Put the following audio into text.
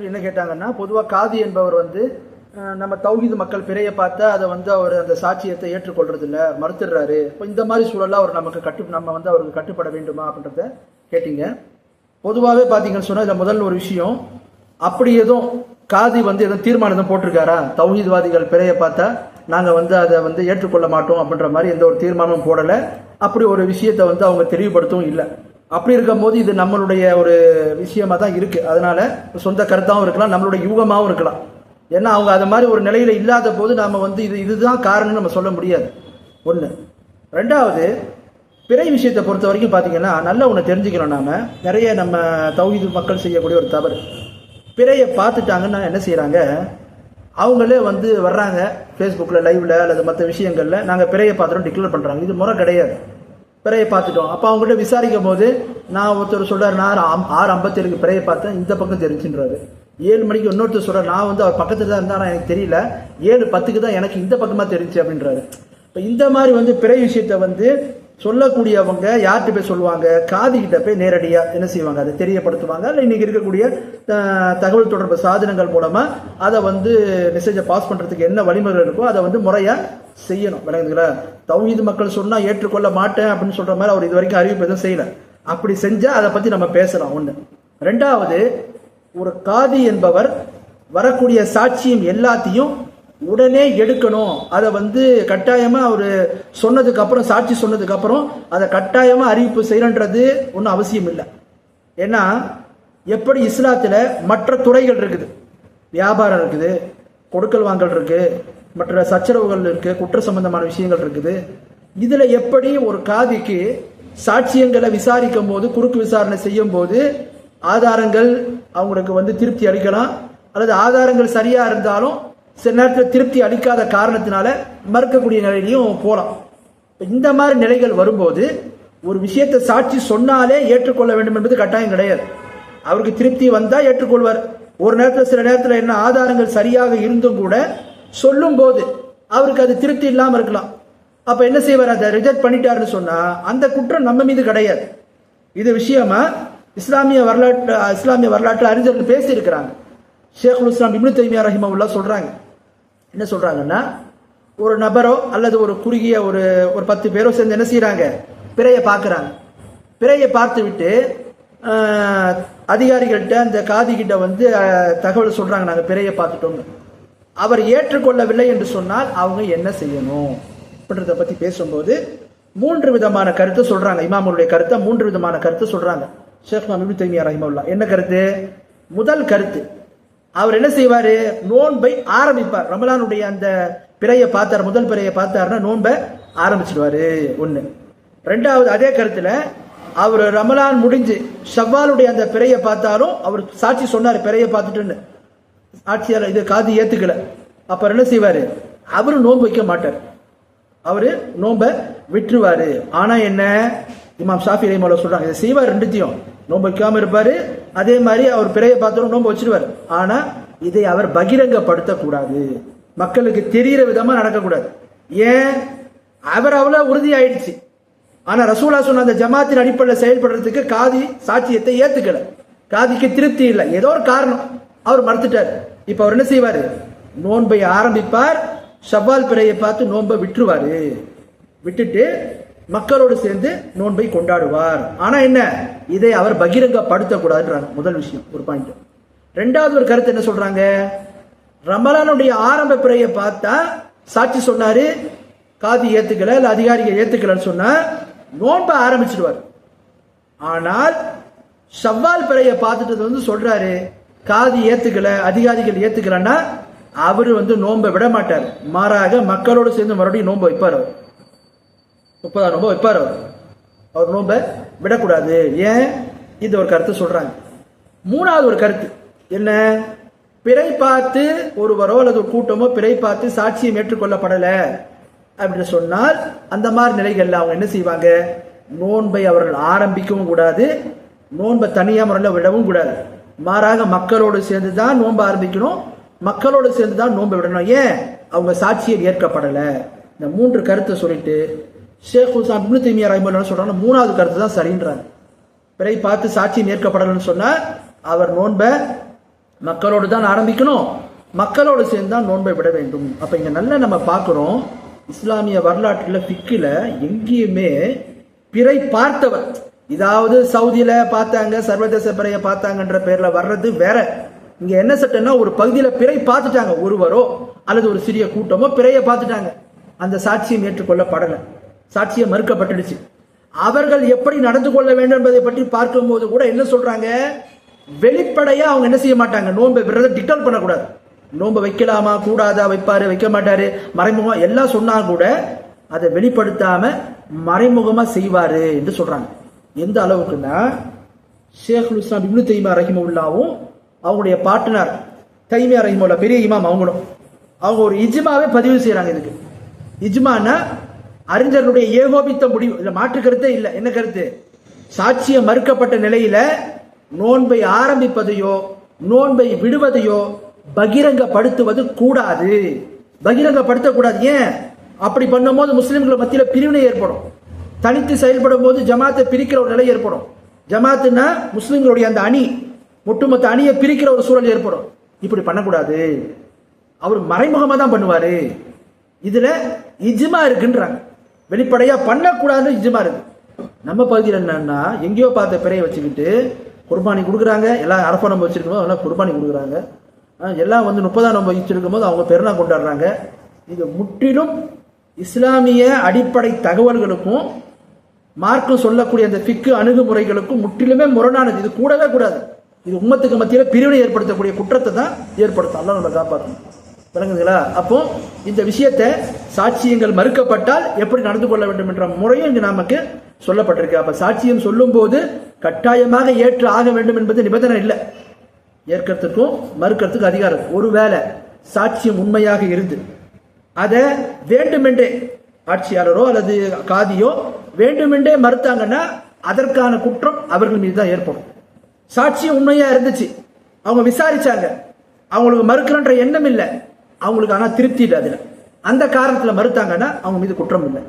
என்ன கேட்டாங்கன்னா, பொதுவாக காதி என்பவர் நம்ம தௌஹீது மக்கள் பிறையை பார்த்தா அதை அவர் அந்த சாட்சியத்தை ஏற்றுக்கொள்றது இல்லை, மறுத்துடுறாரு. இப்போ இந்த மாதிரி சூழலாம் அவர் நம்ம அவருக்கு கட்டுப்பட வேண்டுமா அப்படின்றத கேட்டீங்க. பொதுவாகவே பார்த்தீங்கன்னு சொன்னால் இதில் முதல் ஒரு விஷயம், அப்படி எதுவும் காதி எதுவும் தீர்மானம் போட்டிருக்காரா? தௌஹீத்வாதிகள் பிறையை பார்த்தா நாங்கள் அதை ஏற்றுக்கொள்ள மாட்டோம் அப்படின்ற மாதிரி எந்த ஒரு தீர்மானமும் போடலை. அப்படி ஒரு விஷயத்தை அவங்க தெளிவுபடுத்தவும் இல்லை. அப்படி இருக்கும் போது இது நம்மளுடைய ஒரு விஷயமா தான் இருக்கு. அதனால சொந்த கருத்தாகவும் இருக்கலாம், நம்மளுடைய யூகமாகவும் இருக்கலாம். ஏன்னா அவங்க அது மாதிரி ஒரு நிலையில இல்லாத போது நாம இதுதான் காரணம்னு நம்ம சொல்ல முடியாது. ஒன்று. ரெண்டாவது, பிறை விஷயத்தை பொறுத்த வரைக்கும் பார்த்தீங்கன்னா நல்ல ஒன்று தெரிஞ்சுக்கணும். நாம நிறைய நம்ம தௌஹீது மக்கள் செய்யக்கூடிய ஒரு தவறு, பிறையை பார்த்துட்டாங்கன்னா என்ன செய்யறாங்க, அவங்களே வர்றாங்க ஃபேஸ்புக்கில் லைவ்ல அல்லது மற்ற விஷயங்கள்ல நாங்கள் பிறையை பார்த்துட்டோம் டிக்ளேர் பண்றாங்க. இது முறை கிடையாது. பிறையை பார்த்துட்டோம். அப்போ அவங்ககிட்ட விசாரிக்கும் போது நான் ஒருத்தர் சொல்றாரு, நான் 6:57 பிறையை பார்த்தேன், இந்த பக்கம் தெரிஞ்சுன்றாரு. 7 மணிக்கு இன்னொருத்தர் சொல்றாரு, நான் அவர் பக்கத்துல தான் இருந்தா எனக்கு தெரியல, 7:10 தான் எனக்கு இந்த பக்கமா தெரிஞ்சு அப்படின்றாரு. இப்போ இந்த மாதிரி பிறை விஷயத்த சொல்லக்கூடியவங்க யார்கிட்ட போய் சொல்லுவாங்க? காதி கிட்ட போய் நேரடியா என்ன செய்வாங்க, அதை தெரியப்படுத்துவாங்க. இல்லை இன்னைக்கு இருக்கக்கூடிய தகவல் தொடர்பு சாதனங்கள் மூலமா அதை மெசேஜை பாஸ் பண்றதுக்கு என்ன வழிமுறை இருக்கோ அதை முறையா செய்யணும். விளங்குதுங்களா? தௌஹீது மக்கள் சொன்னா ஏற்றுக்கொள்ள மாட்டேன் அப்படின்னு சொல்ற மாதிரி அவர் இது வரைக்கும் அறிவிப்பு எதுவும் செய்யல. அப்படி செஞ்சா அதை பத்தி நம்ம பேசலாம். ஒண்ணு. ரெண்டாவது, ஒரு காதி என்பவர் வரக்கூடிய சாட்சியம் எல்லாத்தையும் உடனே எடுக்கணும். அதை கட்டாயமா அவரு சொன்னதுக்கு அப்புறம், சாட்சி சொன்னதுக்கு அப்புறம் அதை கட்டாயமா அறிவிப்பு செய்யறன்றது ஒன்றும் அவசியம் இல்லை. ஏன்னா எப்படி இஸ்லாத்துல மற்ற துறைகள் இருக்குது, வியாபாரம் இருக்குது, கொடுக்கல் வாங்கல் இருக்கு, மற்ற சச்சரவுகள் இருக்கு, குற்ற சம்பந்தமான விஷயங்கள் இருக்குது. இதுல எப்படி ஒரு காதிக்கு சாட்சியங்களை விசாரிக்கும் போது, குறுக்கு விசாரணை செய்யும் போது ஆதாரங்கள் அவங்களுக்கு திருப்தி அளிக்கலாம், அல்லது ஆதாரங்கள் சரியா இருந்தாலும் சில நேரத்தில் திருப்தி அளிக்காத காரணத்தினால மறுக்கக்கூடிய நிலையிலையும் போகலாம். இந்த மாதிரி நிலைகள் வரும்போது ஒரு விஷயத்தை சாட்சி சொன்னாலே ஏற்றுக்கொள்ள வேண்டும் என்பது கட்டாயம் கிடையாது. அவருக்கு திருப்தி வந்தா ஏற்றுக்கொள்வார். ஒரு நேரத்தில் சில நேரத்தில் என்ன ஆதாரங்கள் சரியாக இருந்தும் கூட சொல்லும் போது அவருக்கு அது திருப்தி இல்லாம இருக்கலாம். அப்ப என்ன செய்வார், அதை ரிஜெக்ட் பண்ணிட்டாருன்னு சொன்னா அந்த குற்றம் நம்ம மீது கிடையாது. இது விஷயமா இஸ்லாமிய வரலாற்று அறிஞர்கள் பேசி இருக்கிறாங்க. ஷேகுல் இஸ்லாம் இப்னு தைமியா ரஹிமஹுல்லாஹ் சொல்றாங்க. என்ன சொல்றாங்கன்னா, ஒரு நபரோ அல்லது ஒரு குறுகிய ஒரு 10 பேரோ சேர்ந்து என்ன செய்யறாங்க, பிறையை பார்க்கறாங்க. பிறையை பார்த்து விட்டு அதிகாரிகள்கிட்ட அந்த காதி கிட்ட தகவல் சொல்றாங்க, நாங்க பிறையை பார்த்துட்டோம். அவர் ஏற்றுக்கொள்ளவில்லை என்று சொன்னால் அவங்க என்ன செய்யணும் அப்படின்றத பத்தி பேசும்போது 3 விதமான கருத்து சொல்றாங்க. இமாமுடைய கருத்தை 3 விதமான கருத்து சொல்றாங்க ஷேக் இப்னு தைமியா ரஹிமஹுல்லாஹ். என்ன கருத்து? முதல் கருத்து, அவர் என்ன செய்வாரு, நோன்பை ஆரம்பிப்பார். ரமலானுடைய அந்த பிறையை பார்த்தார், முதல் பிறையை பார்த்தாருன்னா நோன்பை ஆரம்பிச்சிடுவாரு. ஒண்ணு. ரெண்டாவது, அதே கருத்துல அவர் ரமலான் முடிஞ்சு ஷவ்வாலுடைய அந்த பிறையை பார்த்தாலும் அவர் சாட்சி சொன்னார் பிறையை பார்த்துட்டுன்னு, ஆட்சியாளர் இது காதி ஏத்துக்கல. அப்ப என்ன செய்வாரு, அவரு நோன்பு வைக்க மாட்டார், அவரு நோன்பை விட்டுருவாரு. ஆனா என்ன, இமாம் ஷாஃபி ரஹிமஹுல்லாஹ் சொல்றாங்க, இதை செய்வார் ரெண்டுத்தையும். நோன்பு வைக்காம இருப்பாரு, அதே மாதிரி அவர் பிறையை பார்த்தாலும் நோன்பு வச்சிருவாரு. ஆனா இதை அவர் பகிரங்கப்படுத்த கூடாது, மக்களுக்கு தெரிகிற விதமா நடக்கக்கூடாது. ஏன், அவர் அவ்வளவு உறுதி ஆயிடுச்சு. ஆனா ரசூலா சொன்ன அந்த ஜமாத்தின் அடிப்படையில் செயல்படுறதுக்கு காதி சாட்சியத்தை ஏத்துக்கல, காதிக்கு திருப்தி இல்லை, ஏதோ ஒரு காரணம் அவர் மறுத்துட்டார். இப்ப அவர் என்ன செய்வாரு, நோன்பை ஆரம்பிப்பார், ஷவ்வால் பிறையை பார்த்து நோன்பை விட்டுருவாரு, விட்டுட்டு மக்களோடு சேர்ந்து நோன்பை கொண்டாடுவார். ஆனா என்ன, இதை அவர் பகிரங்கப்படுத்த கூடாதுன்றாங்க. முதல் விஷயம், ஒரு பாயிண்ட். ரெண்டாவது ஒரு கருத்து என்ன சொல்றாங்க, ரமலானுடைய ஆரம்ப பிறையை பார்த்தா சாட்சி சொன்னாரு, காதி ஏத்துக்கல இல்ல அதிகாரிகள் ஏத்துக்கலன்னு சொன்னா நோன்பை ஆரம்பிச்சிடுவார். ஆனால் ஷவ்வால் பிறையை பார்த்துட்டு சொல்றாரு காதி ஏத்துக்கல அதிகாரிகள் ஏத்துக்கலன்னா அவரு நோன்பை விட மாட்டார், மாறாக மக்களோடு சேர்ந்து மறுபடியும் நோன்பை வைப்பார். அவர் 30 நோன்பை வைப்பார். அவர் நோன்பை விடக்கூடாது. ஏன், இது ஒரு கருத்து சொல்றாங்க. மூணாவது ஒரு கருத்து என்ன, பிறை பார்த்து ஒருவரோ அல்லது ஒரு கூட்டமோ பிறை பார்த்து சாட்சியம் ஏற்றுக்கொள்ளப்படல அப்படின்னு சொன்னால் அந்த மாதிரி நிலைகள்ல அவங்க என்ன செய்வாங்க, நோன்பை அவர்கள் ஆரம்பிக்கவும் கூடாது, நோன்பை தனியா முறையில் விடவும் கூடாது, மாறாக மக்களோடு சேர்ந்து தான் நோன்பை ஆரம்பிக்கணும், மக்களோடு சேர்ந்து தான் நோன்பை விடணும். ஏன், அவங்க சாட்சியம் ஏற்கப்படல. இந்த 3 கருத்தை சொல்லிட்டு ஷேக் இப்னு தைமியா ரஹிமஹுல்லாஹ் சொல்றாங்க, 3வது கருத்து தான் சரின்றாங்க. பிறை பார்த்து சாட்சியம் ஏற்கப்படலன்னு சொன்னா அவர் நோன்பை மக்களோடு தான் ஆரம்பிக்கணும், மக்களோடு சேர்ந்து தான் நோன்பை விட வேண்டும். அப்ப இங்க நல்லா நம்ம பார்க்கிறோம், இஸ்லாமிய வரலாற்றுல ஃபிக்கில் எங்கேயுமே பிறை பார்த்தவர், இதாவது சவுதியில பார்த்தாங்க, சர்வதேச பிறையை பார்த்தாங்கன்ற பேர்ல வர்றது வேற. இங்க என்ன சட்டம்னா, ஒரு பகுதியில பிறை பார்த்துட்டாங்க, ஒருவரோ அல்லது ஒரு சிறிய கூட்டமோ பிறையை பார்த்துட்டாங்க, அந்த சாட்சியம் ஏற்றுக்கொள்ளப்படலை, சாட்சியம் மறுக்கப்பட்டுடுச்சு. அவர்கள் எப்படி நடந்து கொள்ள வேண்டும் என்பதை பற்றி பார்க்கும்போது கூட என்ன சொல்றாங்க, வெளிப்படையா அவங்க என்ன செய்ய மாட்டாங்க, நோன்பை விரத டிக்டேட் பண்ணக்கூடாது, நோன்பை வைக்கலாமா கூடாதா, வைப்பாரு வைக்க மாட்டாரு, மறைமுகமா எல்லாம் சொன்னா கூட அதை வெளிப்படுத்தாம மறைமுகமா செய்வாரு என்று சொல்றாங்க. எந்த அளவுக்குன்னா, ஷேகுல் இஸ்லாம் இப்னு தைமியா ரஹிமஹுல்லாவும் அவங்களுடைய பார்ட்னர் தைமியா ரஹிமஹுல்லா பெரிய இமாம் அவங்களும் அவங்க ஒரு இஜ்மாவை பதிவு செய்யறாங்க. இதுக்கு இஜ்மானா அறிஞர்களுடைய ஏகோபித்த முடிவு, இதுல மாற்று கருத்தே இல்லை. என்ன கருத்து? சாட்சியம் மறுக்கப்பட்ட நிலையில நோன்பை ஆரம்பிப்பதையோ நோன்பை விடுவதையோ பகிரங்கப்படுத்துவது கூடாது, பகிரங்கப்படுத்தக்கூடாது. ஏன்? அப்படி பண்ணும்போது முஸ்லிம்கள் மத்தியில பிரிவினை ஏற்படும், தனித்து செயல்படும் போது ஜமாத்தை பிரிக்கிற ஒரு நிலை ஏற்படும். ஜமாத்துனா முஸ்லிம்களுடைய அந்த அணி, ஒட்டுமொத்த அணியை பிரிக்கிற ஒரு சூழல் ஏற்படும். இப்படி பண்ணக்கூடாது, அவர் மறைமுகமா தான் பண்ணுவாரு. இதுல இஜ்மா இருக்குன்றாங்க, வெளிப்படையா பண்ணக்கூடாதுன்னு இஜ்மா இருக்கு. நம்ம பகுதியில் என்னன்னா, எங்கேயோ பார்த்த பிறையை வச்சுக்கிட்டு குர்பானி கொடுக்குறாங்க, எல்லாம் அரஃபா நோன்பு வச்சிருக்கும் போது எல்லாம் குர்பானி கொடுக்குறாங்க, எல்லாம் 30ஆம் நோன்பு வச்சிருக்கும் போது அவங்க பெருநா கொண்டாடுறாங்க. இது முற்றிலும் இஸ்லாமிய அடிப்படை தகவல்களுக்கும் மார்க்கம் சொல்லக்கூடிய அந்த ஃபிக்கு அணுகுமுறைகளுக்கும் முற்றிலுமே முரணானது. இது கூடவே கூடாது. இது உம்மத்துக்கு மத்தியில் பிரிவினை ஏற்படுத்தக்கூடிய குற்றத்தை தான் ஏற்படுத்தும். அல்லாஹ் நம்ம காப்பாற்றணும். விளங்குங்களா? அப்போ இந்த விஷயத்தை சாட்சியங்கள் மறுக்கப்பட்டால் எப்படி நடந்து கொள்ள வேண்டும் என்ற முறையும் இங்கு நமக்கு சொல்லப்பட்டிருக்கு. அப்ப சாட்சியம் சொல்லும் போது கட்டாயமாக ஏற்று ஆக வேண்டும் என்பது நிபந்தனை இல்லை. ஏற்கிறதுக்கும் மறுக்கிறதுக்கும் அதிகாரம். ஒருவேளை சாட்சியம் உண்மையாக இருந்து அதை வேண்டுமென்றே ஆட்சியாளரோ அல்லது காதியோ வேண்டுமென்றே மறுத்தாங்கன்னா அதற்கான குற்றம் அவர்கள் மீது தான் ஏற்படும். சாட்சியம் உண்மையா இருந்துச்சு, அவங்க விசாரிச்சாங்க, அவங்களுக்கு மறுக்கிறன்ற எண்ணம் இல்லை, அவங்களுக்கு ஆனா திருப்தி இல்லை, அதுல அந்த காரணத்துல மறுத்தாங்கன்னா அவங்க மீது குற்றம் இல்லை.